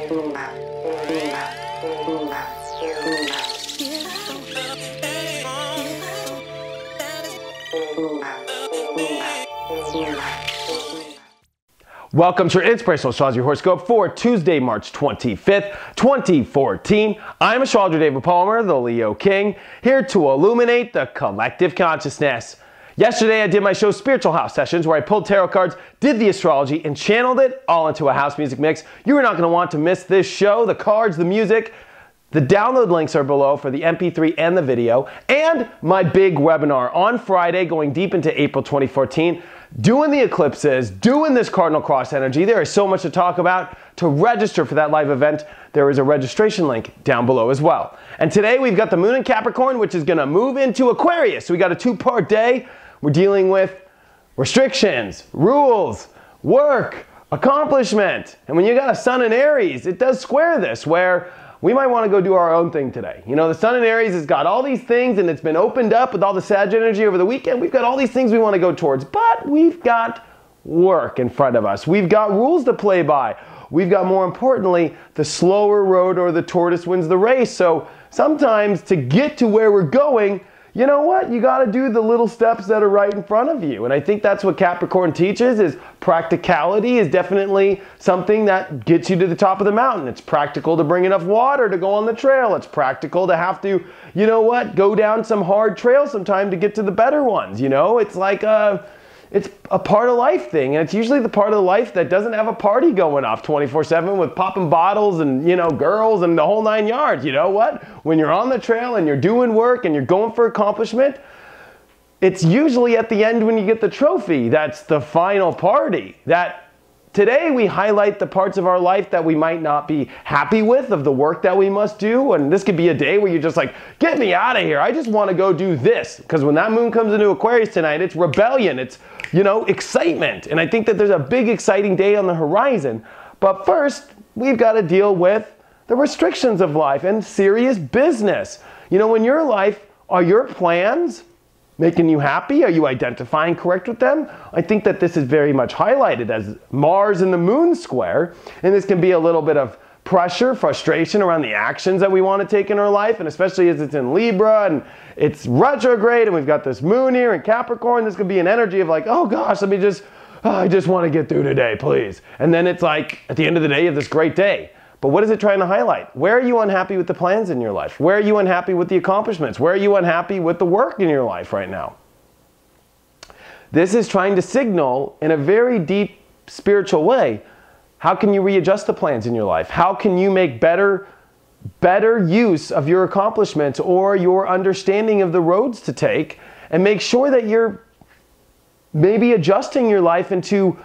Welcome to your Inspirational Astrology Horoscope for Tuesday, March 25th, 2014. I'm astrologer David Palmer, the Leo King, here to illuminate the collective consciousness. Yesterday, I did my show Spiritual House Sessions, where I pulled tarot cards, did the astrology, and channeled it all into a house music mix. You are not going to want to miss this show. The cards, the music, the download links are below for the MP3 and the video, and my big webinar on Friday going deep into April 2014. Doing the eclipses, doing this cardinal cross energy. There is so much to talk about. To register for that live event, there is a registration link down below as well. And today we've got the moon in Capricorn, which is going to move into Aquarius. So we got a two-part day. We're dealing with restrictions, rules, work, accomplishment. And when you got a sun in Aries, it does square this, where we might want to go do our own thing today. You know, the sun in Aries has got all these things, and it's been opened up with all the Sag energy over the weekend. We've got all these things we want to go towards, but we've got work in front of us. We've got rules to play by. We've got, more importantly, the slower road or the tortoise wins the race. So sometimes to get to where we're going, you know what? You got to do the little steps that are right in front of you. And I think that's what Capricorn teaches, is practicality is definitely something that gets you to the top of the mountain. It's practical to bring enough water to go on the trail. It's practical to have to, you know what, go down some hard trails sometime to get to the better ones. You know, it's like it's a part of life thing. And it's usually the part of life that doesn't have a party going off 24/7 with popping bottles and, you know, girls and the whole nine yards. You know what? When you're on the trail and you're doing work and you're going for accomplishment, it's usually at the end when you get the trophy. That's the final party. That today we highlight the parts of our life that we might not be happy with, of the work that we must do. And this could be a day where you're just like, get me out of here. I just want to go do this. Because when that moon comes into Aquarius tonight, it's rebellion. It's, you know, excitement. And I think that there's a big exciting day on the horizon. But first, we've got to deal with the restrictions of life and serious business. You know, in your life, are your plans making you happy? Are you identifying correct with them? I think that this is very much highlighted as Mars and the moon square. And this can be a little bit of pressure, frustration around the actions that we want to take in our life. And especially as it's in Libra and it's retrograde and we've got this moon here in Capricorn, this could be an energy of like, oh gosh, I just want to get through today, please. And then it's like, at the end of the day, you have this great day. But what is it trying to highlight? Where are you unhappy with the plans in your life? Where are you unhappy with the accomplishments? Where are you unhappy with the work in your life right now? This is trying to signal in a very deep spiritual way, how can you readjust the plans in your life? How can you make better use of your accomplishments or your understanding of the roads to take, and make sure that you're maybe adjusting your life into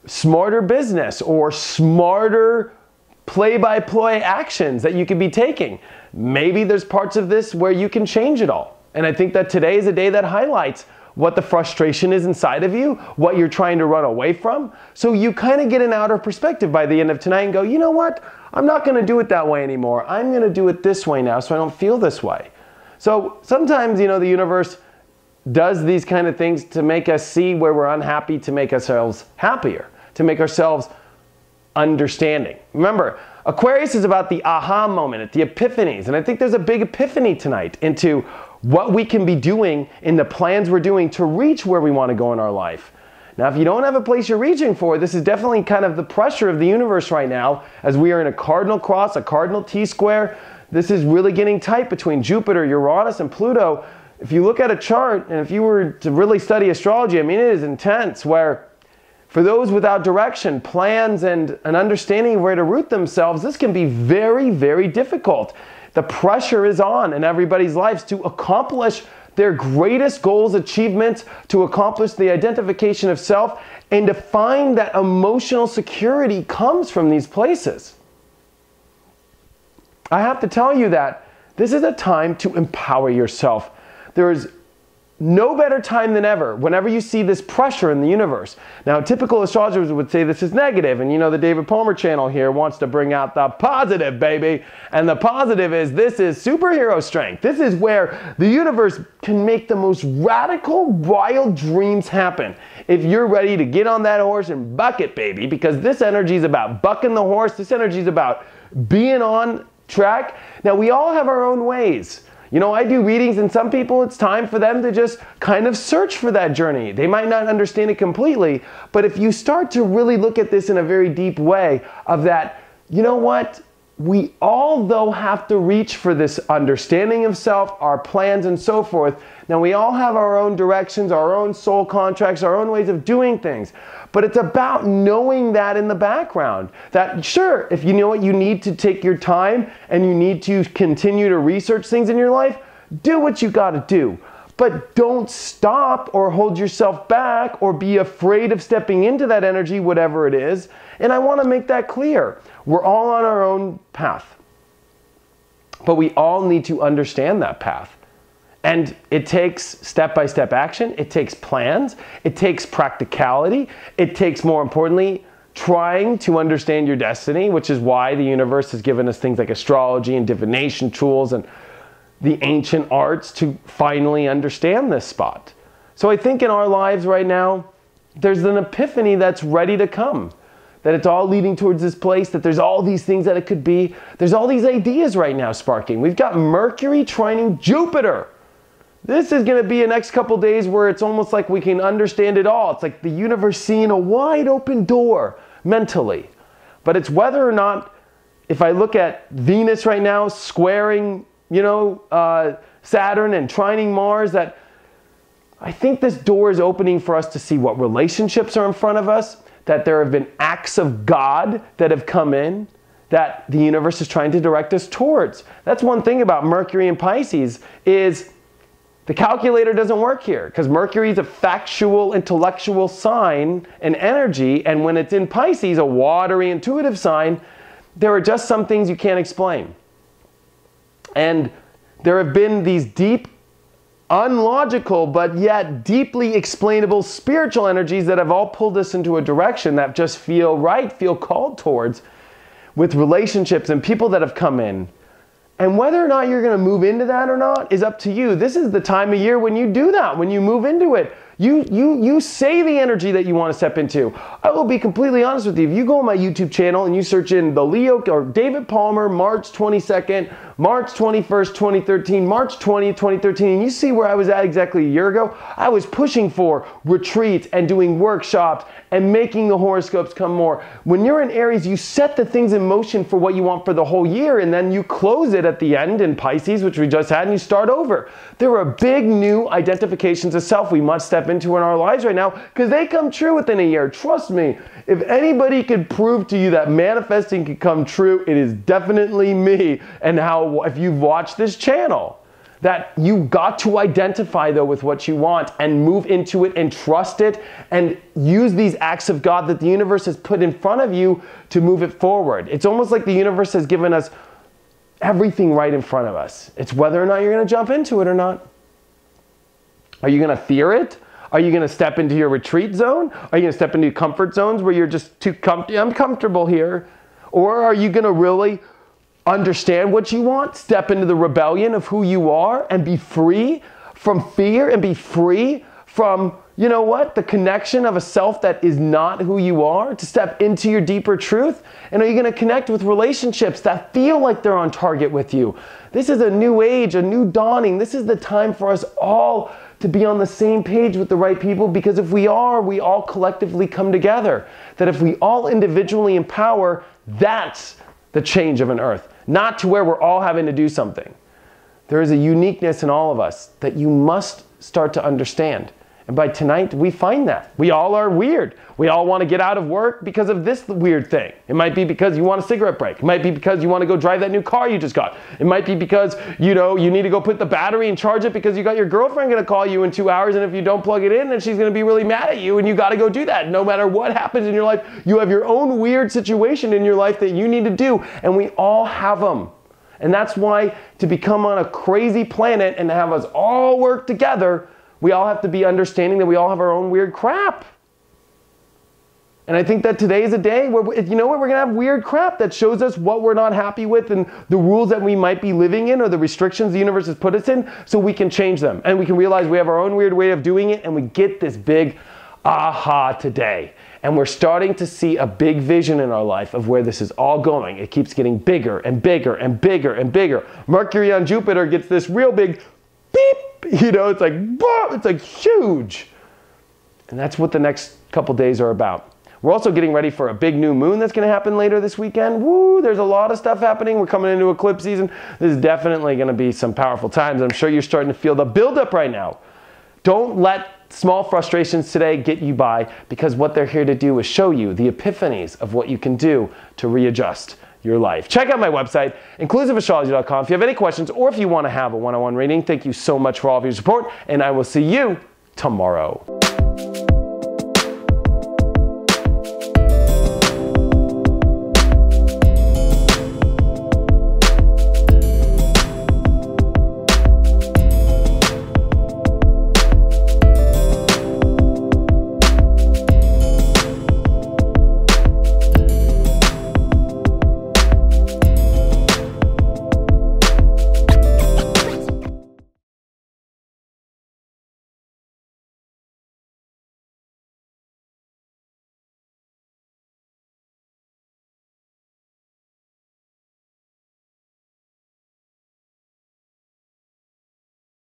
smarter business or smarter play-by-play actions that you could be taking. Maybe there's parts of this where you can change it all. And I think that today is a day that highlights what the frustration is inside of you, what you're trying to run away from. So you kind of get an outer perspective by the end of tonight and go, you know what? I'm not going to do it that way anymore. I'm going to do it this way now so I don't feel this way. So sometimes, you know, the universe does these kind of things to make us see where we're unhappy, to make ourselves happier, to make ourselves understanding. Remember, Aquarius is about the aha moment, the epiphanies. And I think there's a big epiphany tonight into what we can be doing in the plans we're doing to reach where we want to go in our life. Now, if you don't have a place you're reaching for, this is definitely kind of the pressure of the universe right now, as we are in a cardinal cross, a cardinal T-square. This is really getting tight between Jupiter, Uranus, and Pluto. If you look at a chart, and if you were to really study astrology, I mean, it is intense, where for those without direction, plans, and an understanding of where to root themselves, this can be very, very difficult. The pressure is on in everybody's lives to accomplish their greatest goals, achievements, to accomplish the identification of self, and to find that emotional security comes from these places. I have to tell you that this is a time to empower yourself. There is no better time than ever whenever you see this pressure in the universe. Now, typical astrologers would say this is negative, and you know the David Palmer channel here wants to bring out the positive, baby. And the positive is this is superhero strength. This is where the universe can make the most radical, wild dreams happen. If you're ready to get on that horse and buck it, baby, because this energy is about bucking the horse. This energy is about being on track. Now, we all have our own ways. You know, I do readings, and some people, it's time for them to just kind of search for that journey. They might not understand it completely, but if you start to really look at this in a very deep way of that, you know what? We all, though, have to reach for this understanding of self, our plans, and so forth. Now, we all have our own directions, our own soul contracts, our own ways of doing things. But it's about knowing that in the background. That, sure, if you know what, you need to take your time and you need to continue to research things in your life, do what you got to do. But don't stop or hold yourself back or be afraid of stepping into that energy, whatever it is. And I want to make that clear. We're all on our own path. But we all need to understand that path. And it takes step-by-step action. It takes plans. It takes practicality. It takes, more importantly, trying to understand your destiny, which is why the universe has given us things like astrology and divination tools and the ancient arts to finally understand this spot. So I think in our lives right now, there's an epiphany that's ready to come. That it's all leading towards this place, that there's all these things that it could be. There's all these ideas right now sparking. We've got Mercury trining Jupiter. This is going to be a next couple days where it's almost like we can understand it all. It's like the universe seeing a wide open door mentally. But it's whether or not, if I look at Venus right now squaring, Saturn and trining Mars, that I think this door is opening for us to see what relationships are in front of us, that there have been acts of God that have come in, that the universe is trying to direct us towards. That's one thing about Mercury and Pisces is the calculator doesn't work here because Mercury is a factual, intellectual sign and energy, and when it's in Pisces, a watery, intuitive sign, there are just some things you can't explain. And there have been these deep, unlogical, but yet deeply explainable spiritual energies that have all pulled us into a direction that just feel right, feel called towards, with relationships and people that have come in. And whether or not you're going to move into that or not is up to you. This is the time of year when you do that, when you move into it. You say the energy that you want to step into. I will be completely honest with you. If you go on my YouTube channel and you search in the Leo or David Palmer, March 22nd, March 21st, 2013, March 20th, 2013, and you see where I was at exactly a year ago, I was pushing for retreats and doing workshops and making the horoscopes come more. When you're in Aries, you set the things in motion for what you want for the whole year, and then you close it at the end in Pisces, which we just had, and you start over. There are big new identifications of self we must step into in our lives right now because they come true within a year. Trust me, if anybody could prove to you that manifesting can come true, it is definitely me. And how, if you've watched this channel, that you got to identify though with what you want and move into it and trust it and use these acts of God that the universe has put in front of you to move it forward. It's almost like the universe has given us everything right in front of us. It's whether or not you're going to jump into it or not. Are you going to fear it? Are you going to step into your retreat zone? Are you going to step into comfort zones where you're just too I'm comfortable here? Or are you going to really understand what you want, step into the rebellion of who you are and be free from fear and be free from, the connection of a self that is not who you are, to step into your deeper truth? And are you going to connect with relationships that feel like they're on target with you? This is a new age, a new dawning. This is the time for us all to be on the same page with the right people, because if we are, we all collectively come together. That if we all individually empower, that's the change of an earth. Not to where we're all having to do something. There is a uniqueness in all of us that you must start to understand. And by tonight, we find that. We all are weird. We all want to get out of work because of this weird thing. It might be because you want a cigarette break. It might be because you want to go drive that new car you just got. It might be because, you need to go put the battery and charge it because you got your girlfriend going to call you in 2 hours, and if you don't plug it in, then she's going to be really mad at you, and you got to go do that. No matter what happens in your life, you have your own weird situation in your life that you need to do, and we all have them. And that's why to become on a crazy planet and have us all work together, we all have to be understanding that we all have our own weird crap. And I think that today is a day where, you know what, we're going to have weird crap that shows us what we're not happy with and the rules that we might be living in or the restrictions the universe has put us in, so we can change them. And we can realize we have our own weird way of doing it, and we get this big aha today. And we're starting to see a big vision in our life of where this is all going. It keeps getting bigger and bigger and bigger and bigger. Mercury on Jupiter gets this real big beep, you know, it's like, boom, it's like huge. And that's what the next couple days are about. We're also getting ready for a big new moon that's going to happen later this weekend. Woo, there's a lot of stuff happening. We're coming into eclipse season. This is definitely going to be some powerful times. I'm sure you're starting to feel the buildup right now. Don't let small frustrations today get you by, because what they're here to do is show you the epiphanies of what you can do to readjust your life. Check out my website, inclusiveastrology.com, if you have any questions or if you want to have a one-on-one reading. Thank you so much for all of your support, and I will see you tomorrow.